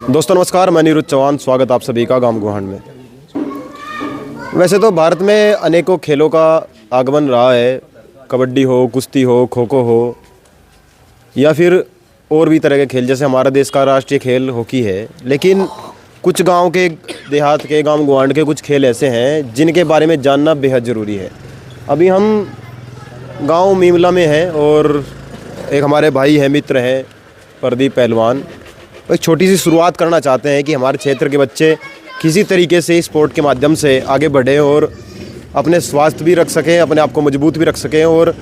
दोस्तों नमस्कार, मैं नीरज चौहान। स्वागत आप सभी का गांव गोहांड में। वैसे तो भारत में अनेकों खेलों का आगमन रहा है। कबड्डी हो, कुश्ती हो, खो खो हो या फिर और भी तरह के खेल, जैसे हमारा देश का राष्ट्रीय खेल हॉकी है। लेकिन कुछ गांव के, देहात के, गांव गोहांड के कुछ खेल ऐसे हैं जिनके बारे में जानना बेहद ज़रूरी है। अभी हम गांव मीमला में हैं और एक हमारे भाई हैं, मित्र हैं, प्रदीप पहलवान। एक छोटी सी शुरुआत करना चाहते हैं कि हमारे क्षेत्र के बच्चे किसी तरीके से स्पोर्ट के माध्यम से आगे बढ़ें और अपने स्वास्थ्य भी रख सकें, अपने आप को मजबूत भी रख सकें और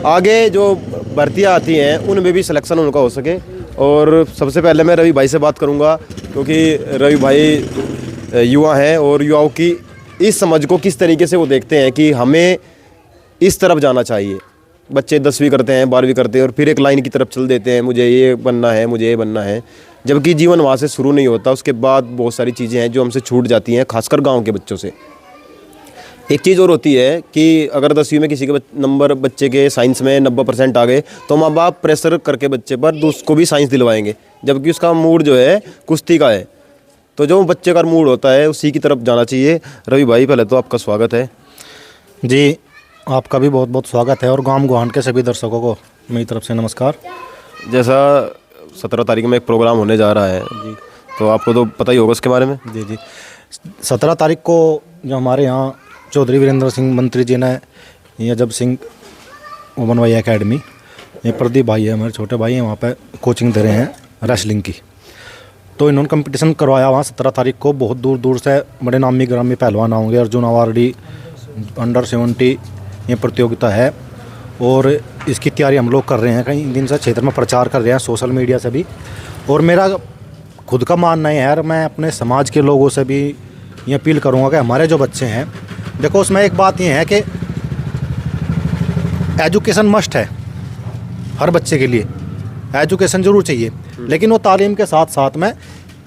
आगे जो भर्तियाँ आती हैं उनमें भी सिलेक्शन उनका हो सके। और सबसे पहले मैं रवि भाई से बात करूंगा, क्योंकि रवि भाई युवा हैं और युवाओं की इस समझ को किस तरीके से वो देखते हैं कि हमें इस तरफ जाना चाहिए। बच्चे 10वीं करते हैं, 12वीं करते हैं और फिर एक लाइन की तरफ चल देते हैं, मुझे ये बनना है, मुझे ये बनना है, जबकि जीवन वहाँ से शुरू नहीं होता। उसके बाद बहुत सारी चीज़ें हैं जो हमसे छूट जाती हैं, खासकर गांव के बच्चों से। एक चीज़ और होती है कि अगर 10वीं में किसी के नंबर बच्चे के साइंस में 90% आ गए तो माँ बाप प्रेशर करके बच्चे पर उसको भी साइंस दिलवाएंगे, जबकि उसका मूड जो है कुश्ती का है। तो जो बच्चे का मूड होता है उसी की तरफ जाना चाहिए। रवि भाई, पहले तो आपका स्वागत है जी। आपका भी बहुत बहुत स्वागत है और गांव गोहांड के सभी दर्शकों को मेरी तरफ से नमस्कार। जैसा 17 तारीख में एक प्रोग्राम होने जा रहा है जी, तो आपको तो पता ही होगा उसके बारे में। जी 17 तारीख को जो हमारे यहाँ चौधरी वीरेंद्र सिंह मंत्री जी ने ये जब सिंह वो बनवाई एकेडमी, ये प्रदीप भाई है, हमारे छोटे भाई हैं, वहाँ पे कोचिंग दे रहे हैं रेसलिंग की। तो इन्होंने कंपटीशन करवाया वहाँ 17 तारीख को। बहुत दूर दूर से बड़े नामी ग्रामी पहलवान आएंगे। अर्जुन अवार्डी अंडर 70 ये प्रतियोगिता है और इसकी तैयारी हम लोग कर रहे हैं। कई दिन से क्षेत्र में प्रचार कर रहे हैं, सोशल मीडिया से भी। और मेरा खुद का मानना है यार, मैं अपने समाज के लोगों से भी ये अपील करूँगा कि हमारे जो बच्चे हैं, देखो उसमें एक बात ये है कि एजुकेशन मस्ट है हर बच्चे के लिए। एजुकेशन ज़रूर चाहिए, लेकिन वो तालीम के साथ साथ में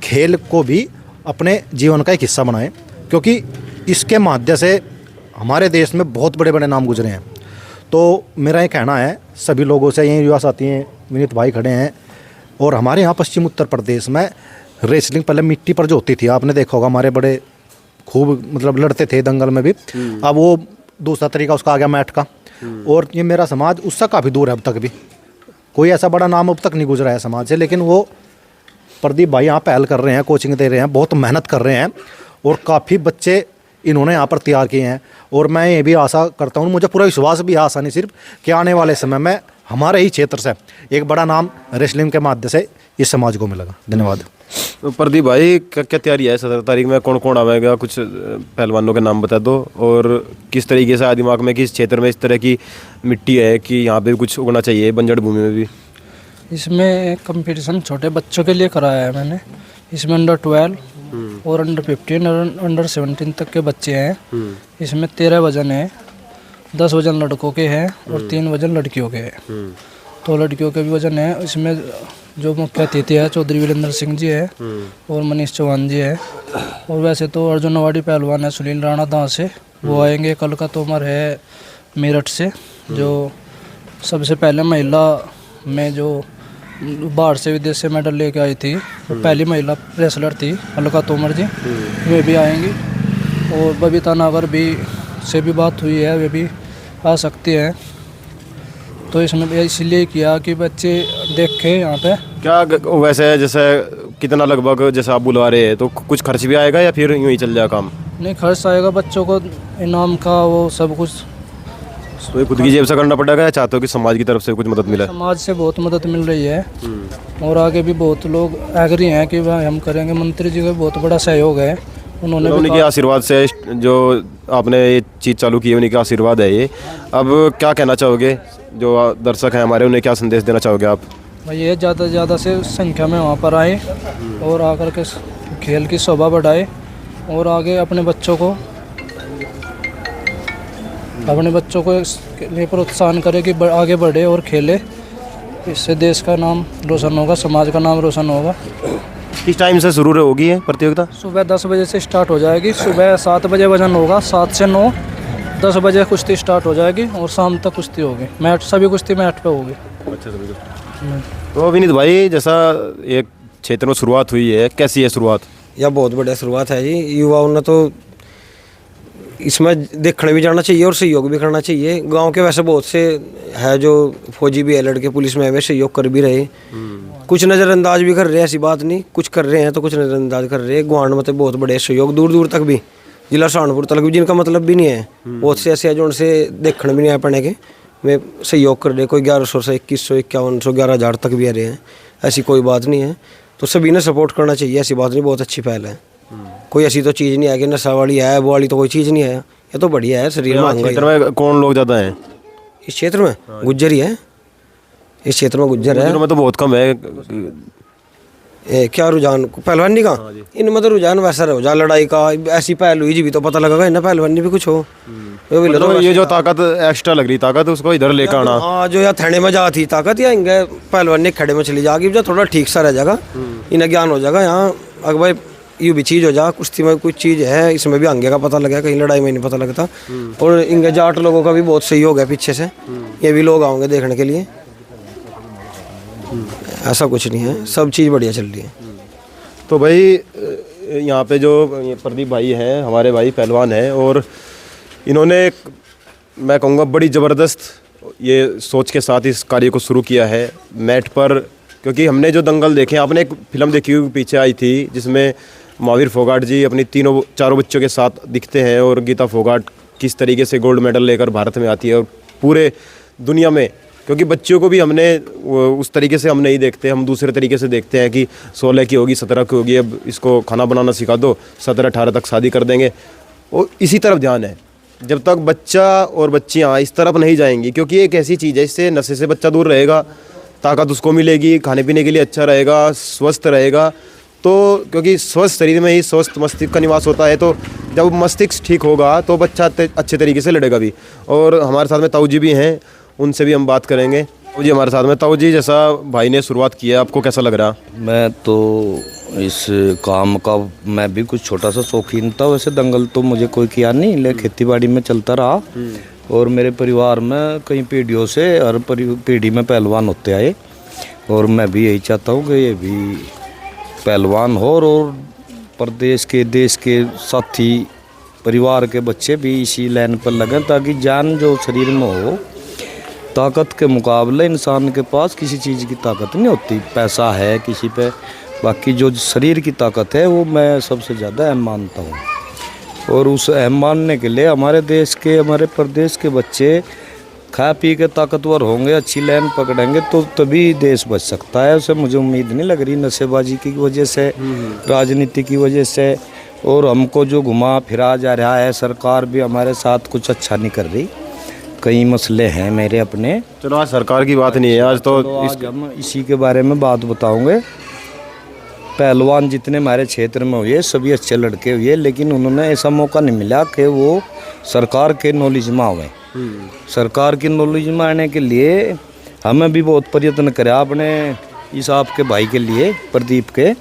खेल को भी अपने जीवन का एक हिस्सा बनाएं, क्योंकि इसके माध्यम से हमारे देश में बहुत बड़े बड़े नाम गुजरे हैं। तो मेरा ये कहना है सभी लोगों से, यही युवा साथी हैं, विनीत भाई खड़े हैं, और हमारे यहाँ पश्चिम उत्तर प्रदेश में रेसलिंग पहले मिट्टी पर जो होती थी, आपने देखा होगा, हमारे बड़े खूब मतलब लड़ते थे दंगल में भी। अब वो दूसरा तरीका उसका आ गया मैट का। और ये मेरा समाज उससे काफ़ी दूर है। अब तक भी कोई ऐसा बड़ा नाम अब तक नहीं गुजरा है समाज से, लेकिन वो प्रदीप भाई यहाँ पहल कर रहे हैं, कोचिंग दे रहे हैं, बहुत मेहनत कर रहे हैं और काफ़ी बच्चे इन्होंने यहाँ पर तैयार किए हैं। और मैं ये भी आशा करता हूँ, मुझे पूरा विश्वास भी है, आशा नहीं सिर्फ, कि आने वाले समय में हमारे ही क्षेत्र से एक बड़ा नाम रेसलिंग के माध्यम से इस समाज को मिलेगा। धन्यवाद। तो प्रदीप भाई, क्या तैयारी है 17 तारीख में? कौन कौन आएगा? कुछ पहलवानों के नाम बता दो। और किस तरीके से दिमाग में, किस क्षेत्र में इस तरह की मिट्टी है कि यहाँ पे कुछ उगना चाहिए, बंजर भूमि में भी? इसमें कंपटीशन छोटे बच्चों के लिए कराया है मैंने। इसमें अंडर 12 और अंडर 15 और अंडर 17 तक के बच्चे हैं। इसमें 13 वजन है, 10 वजन लड़कों के हैं और 3 वजन लड़कियों के हैं। तो लड़कियों के भी वजन है। इसमें जो मुख्य अतिथि है चौधरी वीरेंद्र सिंह जी है और मनीष चौहान जी है। और वैसे तो अर्जुन अवार्डी पहलवान है सुनील राणा दां से, वो आएंगे। कल का तोमर है मेरठ से, जो सबसे पहले महिला में जो बाहर से विदेश से मेडल लेके आई थी, तो पहली महिला रेसलर थी अलका तोमर जी, वे भी आएंगी। और बबीता नागर भी से भी बात हुई है, वे भी आ सकती हैं। तो इसमें इसलिए किया कि बच्चे देखें यहाँ पे। क्या वैसे जैसे कितना लगभग, जैसे आप बुला रहे हैं, तो कुछ खर्च भी आएगा या फिर यूँ ही चल जाएगा काम? नहीं, खर्च आएगा, बच्चों को इनाम का वो सब कुछ। तो ये खुद की जेब से करना पड़ेगा या चाहते हो कि समाज की तरफ से कुछ मदद मिले? समाज से बहुत मदद मिल रही है और आगे भी बहुत लोग एग्री हैं कि भाई हम करेंगे। मंत्री जी का बहुत बड़ा सहयोग है, उन्होंने उन्हीं के आशीर्वाद से जो आपने ये चीज़ चालू की है, उन्हीं का आशीर्वाद है ये। अब क्या कहना चाहोगे, जो दर्शक हैं हमारे, उन्हें क्या संदेश देना चाहोगे आप? भाई ये ज़्यादा से ज़्यादा से संख्या में वहाँ पर आए और आकर के खेल की शोभा बढ़ाए और आगे अपने बच्चों को लिए प्रोत्साहन करे कि आगे बढ़े और खेले। इससे देश का नाम रोशन होगा, समाज का नाम रोशन होगा। किस टाइम से शुरू होगी ये प्रतियोगिता? सुबह 10 बजे से स्टार्ट हो जाएगी। सुबह 7 बजे वजन होगा, 7 से 9, 10 बजे कुश्ती स्टार्ट हो जाएगी और शाम तक कुश्ती होगी। मैट, सभी कुश्ती मैट पे होगी। अच्छा, सभी कुश्ती। तो विनीत भाई, जैसा एक क्षेत्र में शुरुआत हुई है, कैसी है शुरुआत? यह बहुत बढ़िया शुरुआत है जी। युवाओं ने तो इसमें देखने भी जाना चाहिए और सहयोग भी करना चाहिए। गांव के वैसे बहुत से है जो फौजी भी है, लड़के पुलिस में है, वे सहयोग कर भी रहे, कुछ नज़रअंदाज भी कर रहे हैं, ऐसी बात नहीं, कुछ कर रहे हैं तो कुछ नज़रअंदाज कर रहे हैं। गुआंढ में तो बहुत बड़े सहयोग, दूर दूर तक भी, जिला सहारनपुर तक भी, जिनका मतलब भी नहीं है, बहुत से ऐसे हैं जो उनसे देखने भी नहीं आ पाने के वे सहयोग कर रहे। कोई 1100 से 2100 5100 11,000 तक भी आ रहे हैं, ऐसी कोई बात नहीं है। तो सभी ने सपोर्ट करना चाहिए, ऐसी बात नहीं, बहुत अच्छी पहल है। कोई ऐसी तो चीज़ नहीं है कि नशा वाली है, वो वाली तो कोई चीज़ नहीं है, ये तो बढ़िया है। शरीर में क्षेत्र में कौन लोग ज़्यादा हैं? इस क्षेत्र में गुज्जर ही है, इस क्षेत्र में गुज्जर है। में तो बहुत कम है। क्या रुझान पहलवानी का? इनमें तो रुझान वैसा रहा, लड़ाई का ऐसी पहल हुई जी भी तो पता लगेगा इन्हें पहलवानी भी कुछ हो। मतलब ये जो ताकत एक्स्ट्रा लग रही ताकत उसको इधर लेकर आना। हाँ, जो यहाँ थाने में जा थी ताकत, या इंगे पहलवानी खड़े में चली जाएगी, जो थोड़ा ठीक सा रह जाएगा, इन्हें ज्ञान हो जाएगा। यहाँ अगर भाई ये भी चीज़ हो जा, कुश्ती में कुछ चीज़ है, इसमें भी आगे का पता लगेगा, कहीं लड़ाई में नहीं पता लगता। और इनके जाट लोगों का भी बहुत सहयोग है पीछे से, ये भी लोग आओगे देखने के लिए, ऐसा कुछ नहीं है, सब चीज़ बढ़िया चल रही है। तो भाई यहाँ पे जो प्रदीप भाई हैं, हमारे भाई पहलवान हैं, और इन्होंने मैं कहूँगा बड़ी ज़बरदस्त ये सोच के साथ इस कार्य को शुरू किया है मैट पर। क्योंकि हमने जो दंगल देखे, आपने एक फिल्म देखी हुई पीछे आई थी जिसमें महावीर फोगाट जी अपनी चारों बच्चों के साथ दिखते हैं, और गीता फोगाट किस तरीके से गोल्ड मेडल लेकर भारत में आती है और पूरे दुनिया में। क्योंकि बच्चों को भी हमने उस तरीके से हम नहीं देखते, हम दूसरे तरीके से देखते हैं कि 16 की होगी, 17 की होगी, अब इसको खाना बनाना सिखा दो, 17-18 तक शादी कर देंगे। और इसी तरफ ध्यान है। जब तक बच्चा और बच्चियाँ इस तरफ नहीं जाएंगी, क्योंकि एक ऐसी चीज़ है, इससे नशे से बच्चा दूर रहेगा, ताकत उसको मिलेगी, खाने पीने के लिए अच्छा रहेगा, स्वस्थ रहेगा। तो क्योंकि स्वस्थ शरीर में ही स्वस्थ मस्तिष्क का निवास होता है, तो जब मस्तिष्क ठीक होगा तो बच्चा अच्छे तरीके से लड़ेगा भी। और हमारे साथ में ताऊ जी भी हैं, उनसे भी हम बात करेंगे। ताऊ जी हमारे साथ में। ताऊ जी, जैसा भाई ने शुरुआत किया, आपको कैसा लग रहा? मैं तो इस काम का मैं भी कुछ छोटा सा शौकीन था। वैसे दंगल तो मुझे कोई किया नहीं, लेकिन खेती बाड़ी में चलता रहा, और मेरे परिवार में कई पीढ़ियों से हर पीढ़ी में पहलवान होते आए, और मैं भी यही चाहता हूँ कि ये भी पहलवान हो, और प्रदेश के देश के साथी परिवार के बच्चे भी इसी लाइन पर लगें, ताकि जान जो शरीर में हो, ताकत के मुकाबले इंसान के पास किसी चीज़ की ताकत नहीं होती। पैसा है किसी पे, बाकी जो शरीर की ताकत है वो मैं सबसे ज़्यादा अहम मानता हूँ। और उस अहम मानने के लिए हमारे देश के, हमारे प्रदेश के बच्चे खा पी के ताकतवर होंगे, अच्छी लाइन पकड़ेंगे, तो तभी देश बच सकता है। उसे मुझे उम्मीद नहीं लग रही नशेबाजी की वजह से, राजनीति की वजह से, और हमको जो घुमा फिरा जा रहा है, सरकार भी हमारे साथ कुछ अच्छा नहीं कर रही। कई मसले हैं मेरे अपने। चलो आज सरकार की बात नहीं है, आज तो आज हम इसी के बारे में बात बताऊंगे। पहलवान जितने हमारे क्षेत्र में हुए सभी अच्छे लड़के हुए, लेकिन उन्होंने ऐसा मौका नहीं मिला कि वो सरकार के नॉलेज में आए। सरकार की नॉलेज में आने के लिए हमें भी बहुत प्रयत्न करा अपने इस आपके भाई के लिए, प्रदीप के।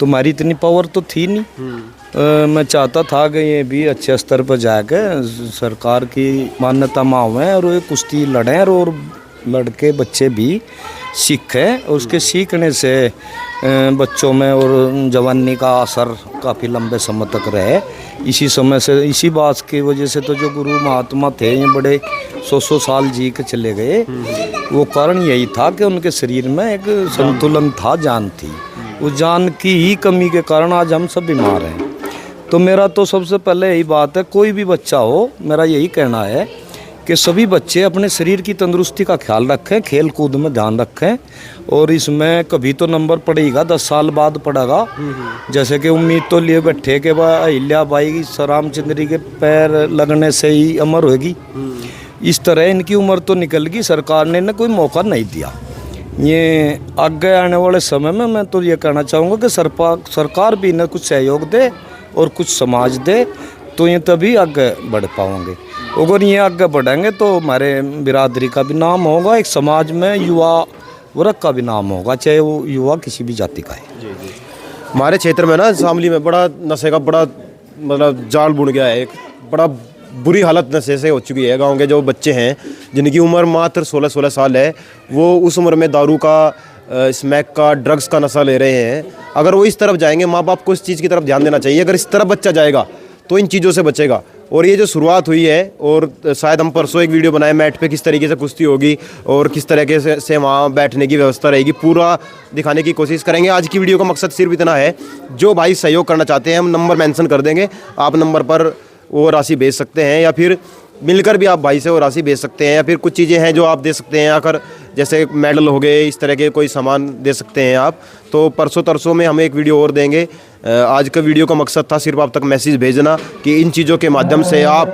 तुम्हारी इतनी पावर तो थी नहीं। मैं चाहता था कि ये भी अच्छे स्तर पर जाकर सरकार की मान्यता में आवें और ये कुश्ती लड़ें, और लड़के बच्चे भी सीखें, और उसके सीखने से बच्चों में और जवानी का असर काफ़ी लंबे समय तक रहे। इसी समय से, इसी बात की वजह से तो जो गुरु महात्मा थे ये बड़े 100 साल जी के चले गए। वो कारण यही था कि उनके शरीर में एक संतुलन था, जान थी। उस जान की ही कमी के कारण आज हम सब बीमार हैं। तो मेरा तो सबसे पहले यही बात है, कोई भी बच्चा हो, मेरा यही कहना है कि सभी बच्चे अपने शरीर की तंदुरुस्ती का ख्याल रखें, खेल कूद में ध्यान रखें, और इसमें कभी तो नंबर पड़ेगा, 10 साल बाद पड़ेगा। जैसे कि उम्मीद तो लिए बैठे कि अहिल्या बाई रामचंद्र के पैर लगने से ही अमर होगी, इस तरह इनकी उम्र तो निकल गई। सरकार ने इन्हें कोई मौका नहीं दिया। ये आगे आने वाले समय में मैं तो ये कहना चाहूँगा कि सरकार भी इन्हें कुछ सहयोग दे और कुछ समाज दे, तो ये तभी आगे बढ़ पाएंगे। अगर ये आगे बढ़ेंगे तो हमारे बिरादरी का भी नाम होगा, एक समाज में युवा वर्ग का भी नाम होगा, चाहे वो युवा किसी भी जाति का है। हमारे क्षेत्र में ना शामली में बड़ा नशे का बड़ा मतलब जाल बुन गया है, एक बड़ा बुरी हालत नशे से हो चुकी है। गांव के जो बच्चे हैं जिनकी उम्र मात्र 16-16 साल है, वो उस उम्र में दारू का स्मैक का, ड्रग्स का नशा ले रहे हैं, अगर वो इस तरफ जाएंगे, माँ बाप को इस चीज़ की तरफ ध्यान देना चाहिए। अगर इस तरफ बच्चा जाएगा तो इन चीज़ों से बचेगा। और ये जो शुरुआत हुई है, और शायद हम परसों एक वीडियो बनाए मैट पे किस तरीके से कुश्ती होगी और किस तरीके से वहाँ बैठने की व्यवस्था रहेगी, पूरा दिखाने की कोशिश करेंगे। आज की वीडियो का मकसद सिर्फ इतना है, जो भाई सहयोग करना चाहते हैं हम नंबर मेंशन कर देंगे, आप नंबर पर वो राशि भेज सकते हैं, या फिर मिलकर भी आप भाई से वो राशि भेज सकते हैं, या फिर कुछ चीज़ें हैं जो आप दे सकते हैं आकर, जैसे मेडल हो गए, इस तरह के कोई सामान दे सकते हैं आप। तो परसों तरसों में हम एक वीडियो और देंगे। आज का वीडियो का मकसद था सिर्फ आप तक मैसेज भेजना कि इन चीज़ों के माध्यम से आप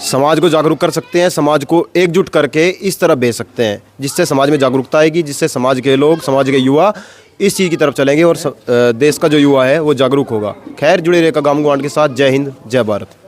समाज को जागरूक कर सकते हैं, समाज को एकजुट करके इस तरफ भेज सकते हैं, जिससे समाज में जागरूकता आएगी, जिससे समाज के लोग, समाज के युवा इस चीज़ की तरफ चलेंगे और देश का जो युवा है वो जागरूक होगा। खैर, जुड़े रहेगा गांव गुहांड के साथ। जय हिंद, जय भारत।